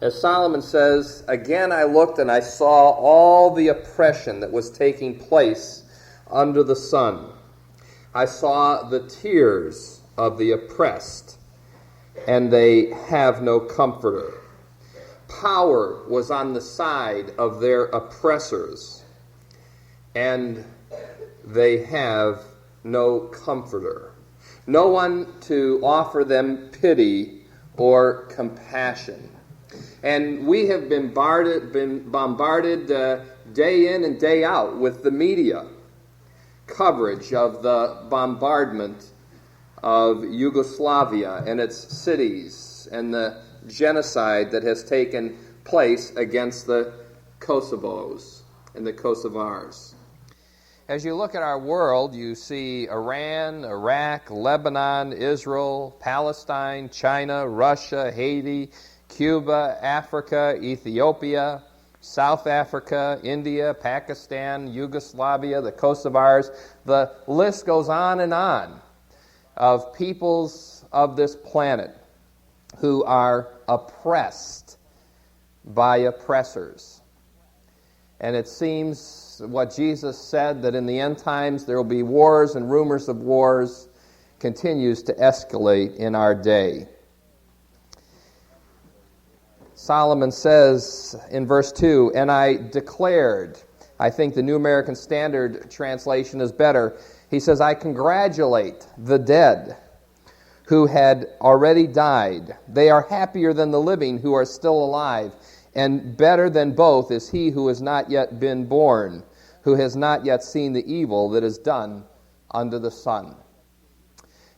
As Solomon says, again I looked and I saw all the oppression that was taking place under the sun. I saw the tears of the oppressed, and they have no comforter. Power was on the side of their oppressors, and they have no comforter. No one to offer them pity or compassion. And we have been bombarded day in and day out with the media coverage of the bombardment of Yugoslavia and its cities and the genocide that has taken place against the Kosovos and the Kosovars. As you look at our world, you see Iran, Iraq, Lebanon, Israel, Palestine, China, Russia, Haiti, Cuba, Africa, Ethiopia, South Africa, India, Pakistan, Yugoslavia, the Kosovars. The list goes on of peoples of this planet who are oppressed by oppressors. And it seems what Jesus said, that in the end times there will be wars and rumors of wars, continues to escalate in our day. Solomon says in verse 2, and I declared, I think the New American Standard translation is better. He says, I congratulate the dead who had already died. They are happier than the living who are still alive. And better than both is he who has not yet been born, who has not yet seen the evil that is done under the sun.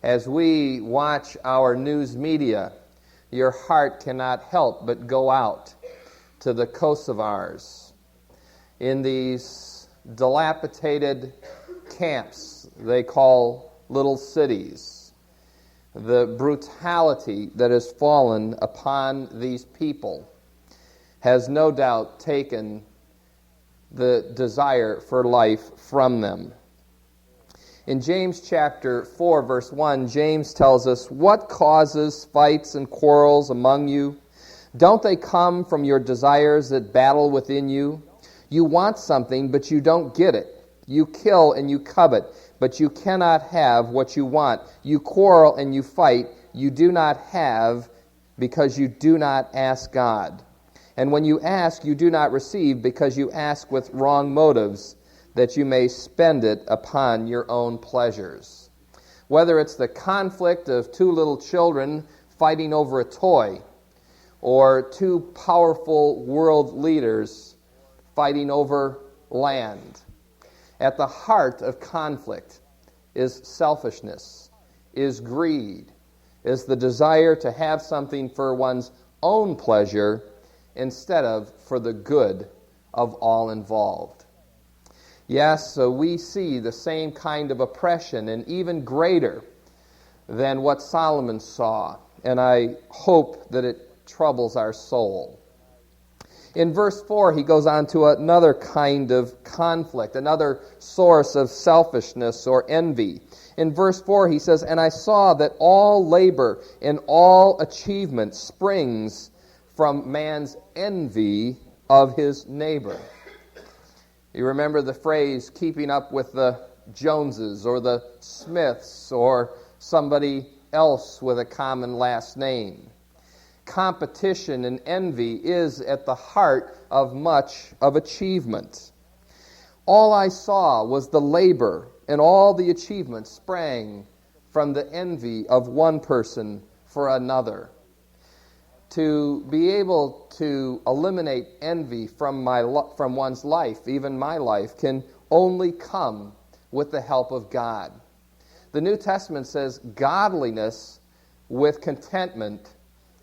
As we watch our news media, your heart cannot help but go out to the Kosovars in these dilapidated camps they call little cities. The brutality that has fallen upon these people has no doubt taken the desire for life from them. In James chapter 4, verse 1, James tells us, what causes fights and quarrels among you? Don't they come from your desires that battle within you? You want something, but you don't get it. You kill and you covet, but you cannot have what you want. You quarrel and you fight. You do not have because you do not ask God. And when you ask, you do not receive because you ask with wrong motives, that you may spend it upon your own pleasures. Whether it's the conflict of two little children fighting over a toy, or two powerful world leaders fighting over land, at the heart of conflict is selfishness, is greed, is the desire to have something for one's own pleasure instead of for the good of all involved. Yes, so we see the same kind of oppression, and even greater than what Solomon saw, and I hope that it troubles our soul. In verse 4, he goes on to another kind of conflict, another source of selfishness or envy. In verse 4, he says, and I saw that all labor and all achievement springs from man's envy of his neighbor. You remember the phrase, keeping up with the Joneses or the Smiths or somebody else with a common last name. Competition and envy is at the heart of much of achievement. All I saw was the labor, and all the achievement sprang from the envy of one person for another. To be able to eliminate envy from one's life, even my life, can only come with the help of God. The New Testament says godliness with contentment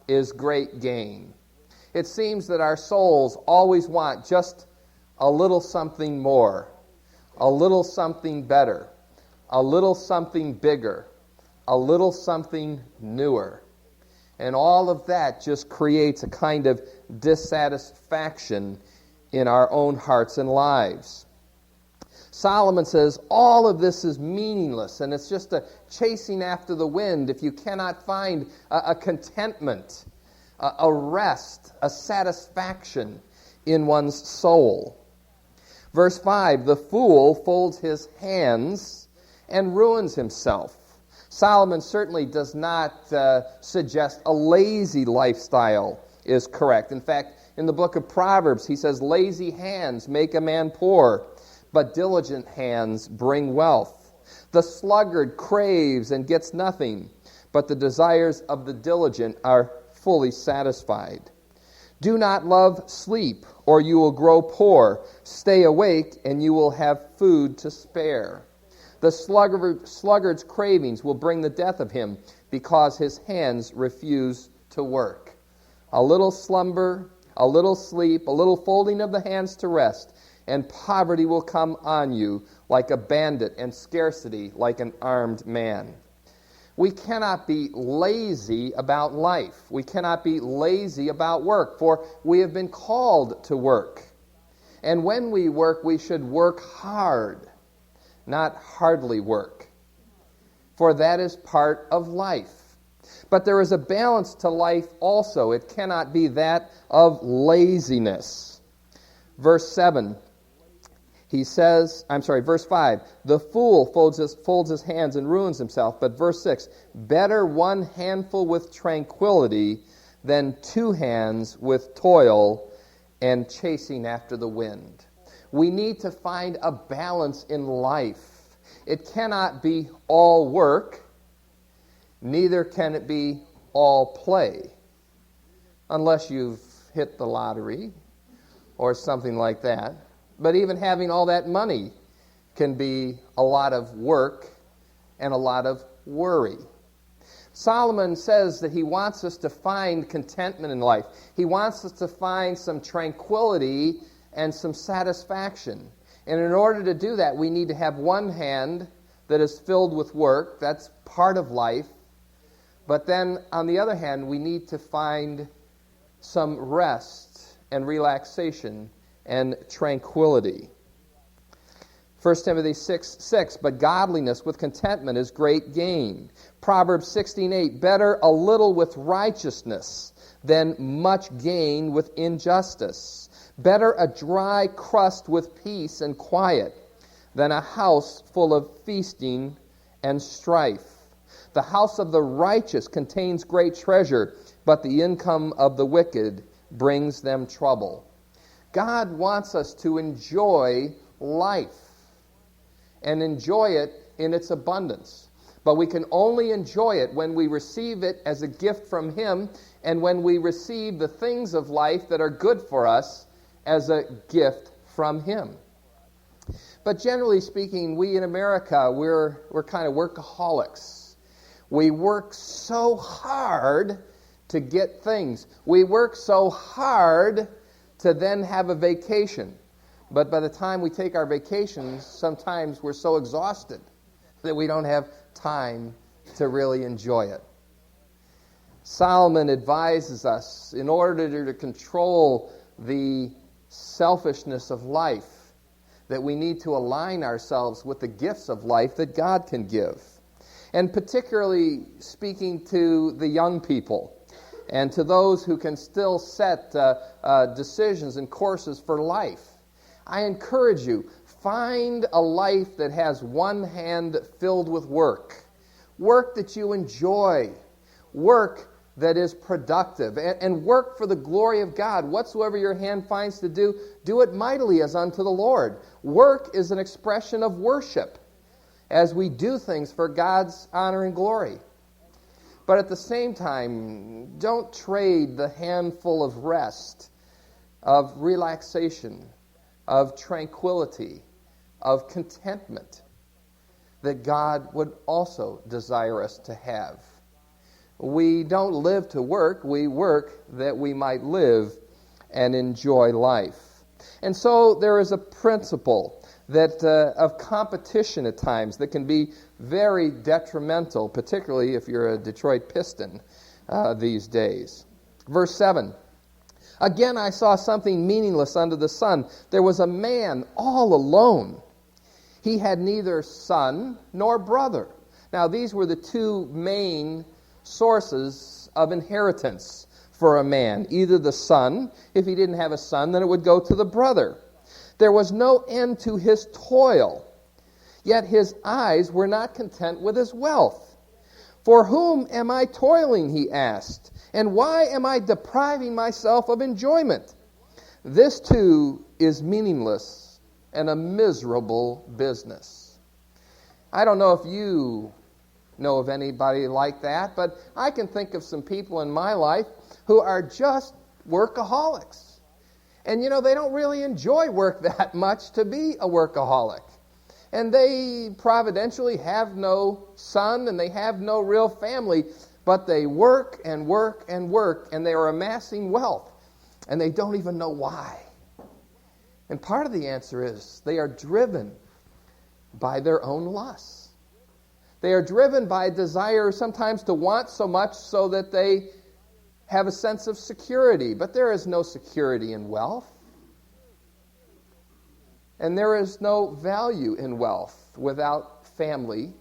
is great gain. It seems that our souls always want just a little something more, a little something better, a little something bigger, a little something newer. And all of that just creates a kind of dissatisfaction in our own hearts and lives. Solomon says all of this is meaningless, and it's just a chasing after the wind if you cannot find a contentment, a rest, a satisfaction in one's soul. Verse 5, the fool folds his hands and ruins himself. Solomon certainly does not suggest a lazy lifestyle is correct. In fact, in the book of Proverbs, he says, lazy hands make a man poor, but diligent hands bring wealth. The sluggard craves and gets nothing, but the desires of the diligent are fully satisfied. Do not love sleep, or you will grow poor. Stay awake, and you will have food to spare. The sluggard's cravings will bring the death of him, because his hands refuse to work. A little slumber, a little sleep, a little folding of the hands to rest, and poverty will come on you like a bandit, and scarcity like an armed man. We cannot be lazy about life. We cannot be lazy about work, for we have been called to work. And when we work, we should work hard, not hardly work, for that is part of life. But there is a balance to life also. It cannot be that of laziness. Verse 7, verse 5, the fool folds his hands and ruins himself. But verse 6, better one handful with tranquility than two hands with toil and chasing after the wind. We need to find a balance in life. It cannot be all work, neither can it be all play, unless you've hit the lottery or something like that. But even having all that money can be a lot of work and a lot of worry. Solomon says that he wants us to find contentment in life. He wants us to find some tranquility and some satisfaction. And in order to do that, we need to have one hand that is filled with work. That's part of life. But then, on the other hand, we need to find some rest and relaxation and tranquility. 1 Timothy 6:6, but godliness with contentment is great gain. Proverbs 16:8, better a little with righteousness than much gain with injustice. Better a dry crust with peace and quiet than a house full of feasting and strife. The house of the righteous contains great treasure, but the income of the wicked brings them trouble. God wants us to enjoy life and enjoy it in its abundance. But we can only enjoy it when we receive it as a gift from Him and when we receive the things of life that are good for us as a gift from Him. But generally speaking, we in America, we're kind of workaholics. We work so hard to get things. We work so hard to then have a vacation. But by the time we take our vacations, sometimes we're so exhausted that we don't have time to really enjoy it. Solomon advises us, in order to control the selfishness of life, that we need to align ourselves with the gifts of life that God can give. And particularly speaking to the young people and to those who can still set decisions and courses for life, I encourage you, find a life that has one hand filled with work. Work that you enjoy. Work that is productive. And work for the glory of God. Whatsoever your hand finds to do, do it mightily as unto the Lord. Work is an expression of worship as we do things for God's honor and glory. But at the same time, don't trade the handful of rest, of relaxation, of tranquility, of contentment that God would also desire us to have. We don't live to work, we work that we might live and enjoy life. And so there is a principle that of competition at times that can be very detrimental, particularly if you're a Detroit Piston these days. Verse 7, again I saw something meaningless under the sun. There was a man all alone. He had neither son nor brother. Now these were the two main sources of inheritance for a man, either the son, if he didn't have a son, then it would go to the brother. There was no end to his toil, yet his eyes were not content with his wealth. For whom am I toiling, he asked, and why am I depriving myself of enjoyment? This too is meaningless and a miserable business. I don't know if you know of anybody like that, but I can think of some people in my life who are just workaholics. And they don't really enjoy work that much to be a workaholic. And they providentially have no son and they have no real family, but they work and work and work, and they are amassing wealth, and they don't even know why. And part of the answer is they are driven by their own lusts. They are driven by a desire sometimes to want so much so that they have a sense of security. But there is no security in wealth. And there is no value in wealth without family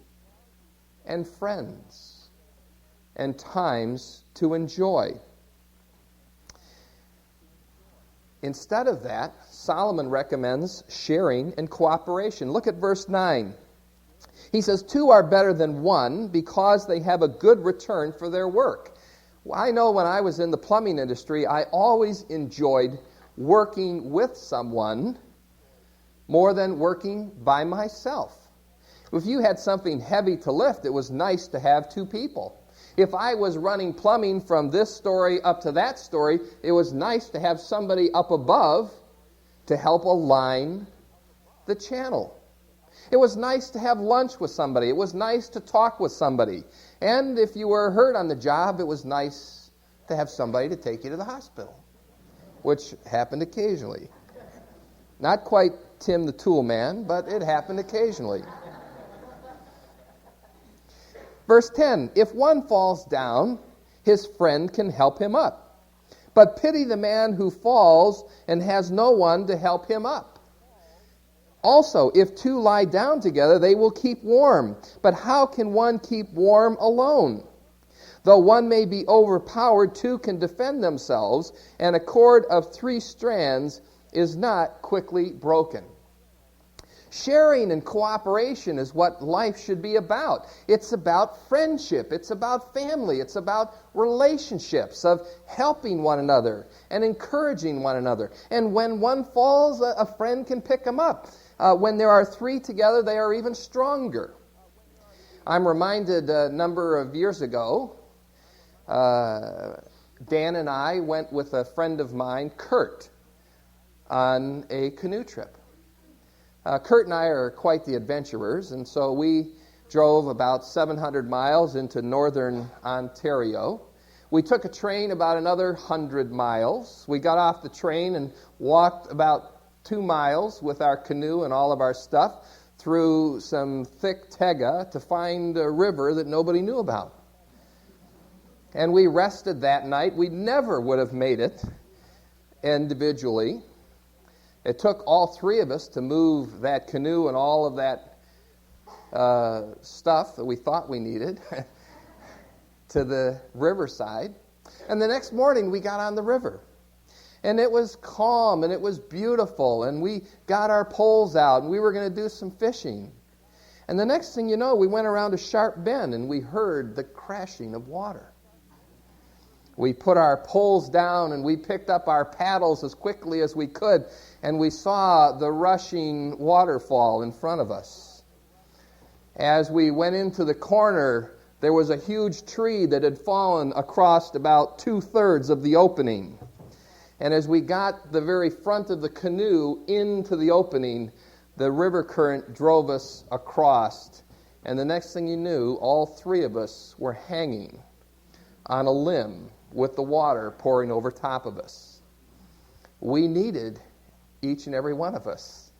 and friends and times to enjoy. Instead of that, Solomon recommends sharing and cooperation. Look at verse 9. He says, 2 are better than 1 because they have a good return for their work. Well, I know when I was in the plumbing industry, I always enjoyed working with someone more than working by myself. If you had something heavy to lift, it was nice to have 2 people. If I was running plumbing from this story up to that story, it was nice to have somebody up above to help align the channel. It was nice to have lunch with somebody. It was nice to talk with somebody. And if you were hurt on the job, it was nice to have somebody to take you to the hospital, which happened occasionally. Not quite Tim the Tool Man, but it happened occasionally. Verse 10, if one falls down, his friend can help him up. But pity the man who falls and has no one to help him up. Also, if 2 lie down together, they will keep warm. But how can one keep warm alone? Though one may be overpowered, 2 can defend themselves, and a cord of 3 strands is not quickly broken. Sharing and cooperation is what life should be about. It's about friendship. It's about family. It's about relationships, of helping one another and encouraging one another. And when one falls, a friend can pick them up. When there are 3 together, they are even stronger. I'm reminded a number of years ago, Dan and I went with a friend of mine, Kurt, on a canoe trip. Kurt and I are quite the adventurers, and so we drove about 700 miles into northern Ontario. We took a train about another 100 miles. We got off the train and walked about 2 miles with our canoe and all of our stuff through some thick tega to find a river that nobody knew about. And we rested that night. We never would have made it individually. It took all 3 of us to move that canoe and all of that stuff that we thought we needed to the riverside. And the next morning we got on the river. And it was calm and it was beautiful. And we got our poles out and we were going to do some fishing. And the next thing you know, we went around a sharp bend and we heard the crashing of water. We put our poles down and we picked up our paddles as quickly as we could, and we saw the rushing waterfall in front of us. As we went into the corner, there was a huge tree that had fallen across about 2/3 of the opening. And as we got the very front of the canoe into the opening, the river current drove us across. And the next thing you knew, all 3 of us were hanging on a limb with the water pouring over top of us. We needed each and every one of us.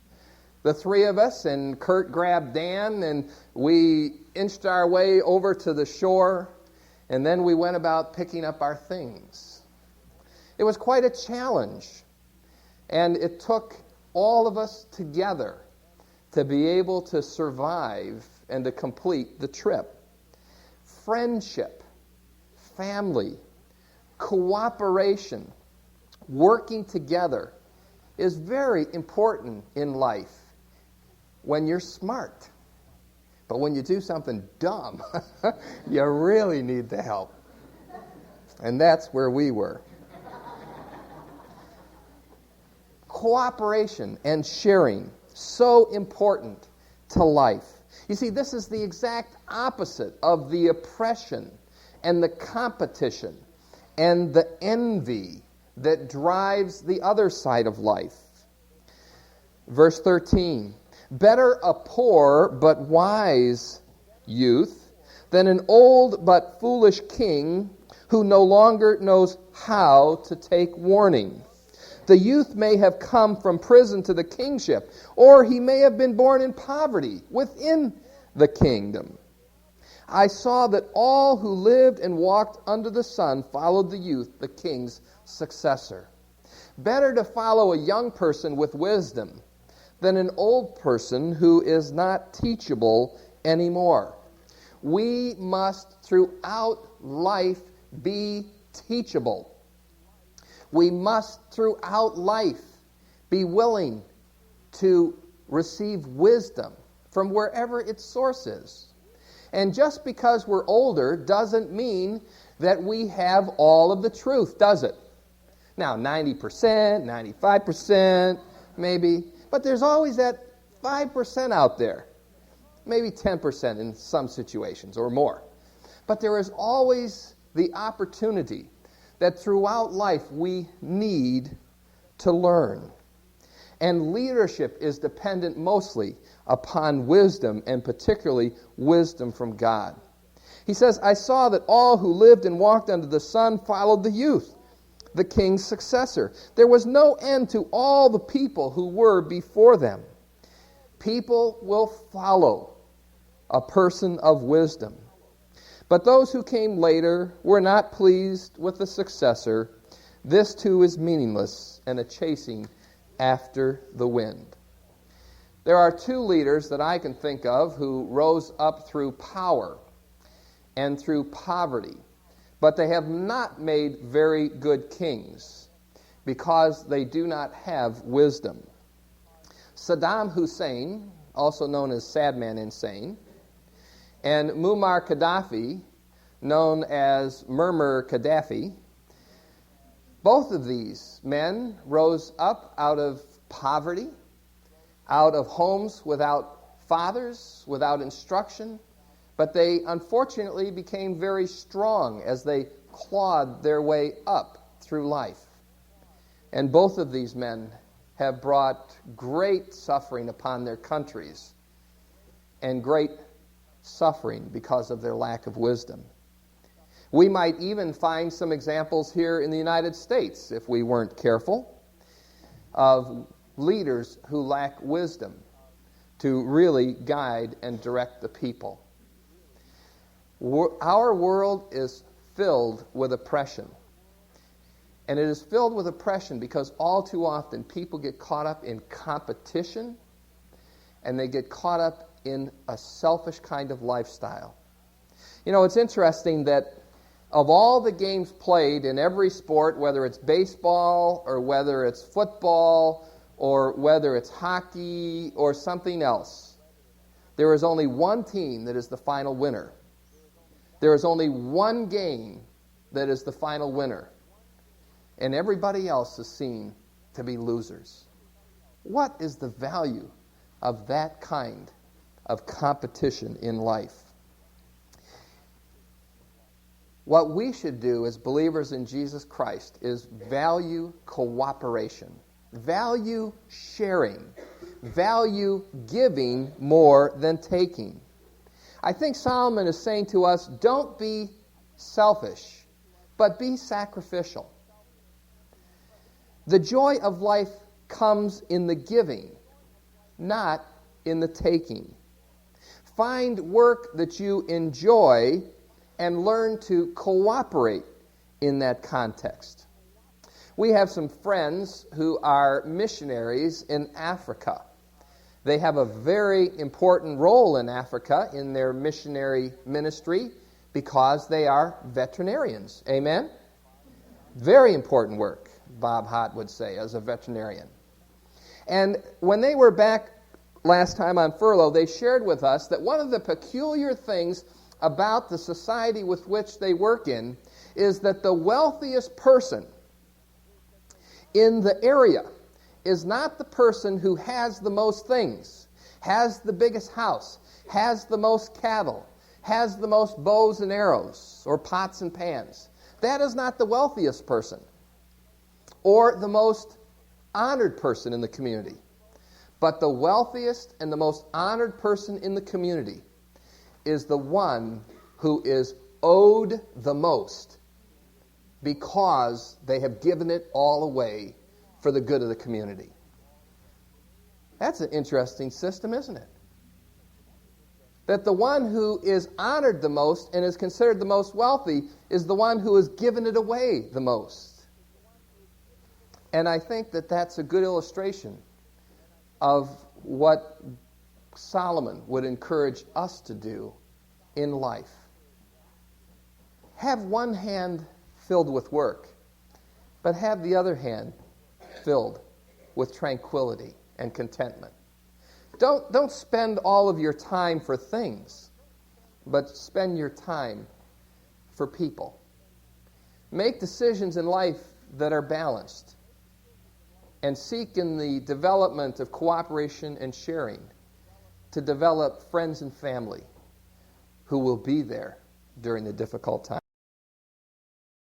The 3 of us, and Kurt grabbed Dan, and we inched our way over to the shore, and then we went about picking up our things. It was quite a challenge, and it took all of us together to be able to survive and to complete the trip. Friendship, family, Cooperation, working together, is very important in life when you're smart. But when you do something dumb, you really need the help. And that's where we were. Cooperation and sharing, so important to life. You see, this is the exact opposite of the oppression and the competition and the envy that drives the other side of life. Verse 13, better a poor but wise youth than an old but foolish king who no longer knows how to take warning. The youth may have come from prison to the kingship, or he may have been born in poverty within the kingdom. I saw that all who lived and walked under the sun followed the youth, the king's successor. Better to follow a young person with wisdom than an old person who is not teachable anymore. We must throughout life be teachable. We must throughout life be willing to receive wisdom from wherever its source is. And just because we're older doesn't mean that we have all of the truth, does it? Now, 90%, 95%, maybe. But there's always that 5% out there. Maybe 10% in some situations or more. But there is always the opportunity that throughout life we need to learn. And leadership is dependent mostly upon wisdom, and particularly wisdom from God. He says, I saw that all who lived and walked under the sun followed the youth, the king's successor. There was no end to all the people who were before them. People will follow a person of wisdom. But those who came later were not pleased with the successor. This too is meaningless and a chasing after the wind. There are two leaders that I can think of who rose up through power and through poverty, but they have not made very good kings because they do not have wisdom. Saddam Hussein, also known as Sadman Insane, and Muammar Gaddafi, known as Murmur Gaddafi, both of these men rose up out of poverty, out of homes without fathers, without instruction, but they unfortunately became very strong as they clawed their way up through life. And both of these men have brought great suffering upon their countries and great suffering because of their lack of wisdom. We might even find some examples here in the United States, if we weren't careful, of leaders who lack wisdom to really guide and direct the people. Our world is filled with oppression. And it is filled with oppression because all too often people get caught up in competition and they get caught up in a selfish kind of lifestyle. You know, it's interesting that of all the games played in every sport, whether it's baseball or whether it's football or whether it's hockey or something else, there is only one team that is the final winner. There is only one game that is the final winner. And everybody else is seen to be losers. What is the value of that kind of competition in life? What we should do as believers in Jesus Christ is value cooperation, value sharing, value giving more than taking. I think Solomon is saying to us, don't be selfish, but be sacrificial. The joy of life comes in the giving, not in the taking. Find work that you enjoy and learn to cooperate in that context. We have some friends who are missionaries in Africa. They have a very important role in Africa in their missionary ministry because they are veterinarians. Amen? Very important work, Bob Hott would say, as a veterinarian. And when they were back last time on furlough, they shared with us that one of the peculiar things about the society with which they work in is that the wealthiest person in the area is not the person who has the most things, has the biggest house, has the most cattle, has the most bows and arrows or pots and pans. That is not the wealthiest person or the most honored person in the community. But the wealthiest and the most honored person in the community is the one who is owed the most because they have given it all away for the good of the community. That's an interesting system, isn't it? That the one who is honored the most and is considered the most wealthy is the one who has given it away the most. And I think that that's a good illustration of what Solomon would encourage us to do in life. Have one hand filled with work, but have the other hand filled with tranquility and contentment. Don't spend all of your time for things, but spend your time for people. Make decisions in life that are balanced, and seek in the development of cooperation and sharing to develop friends and family who will be there during the difficult times.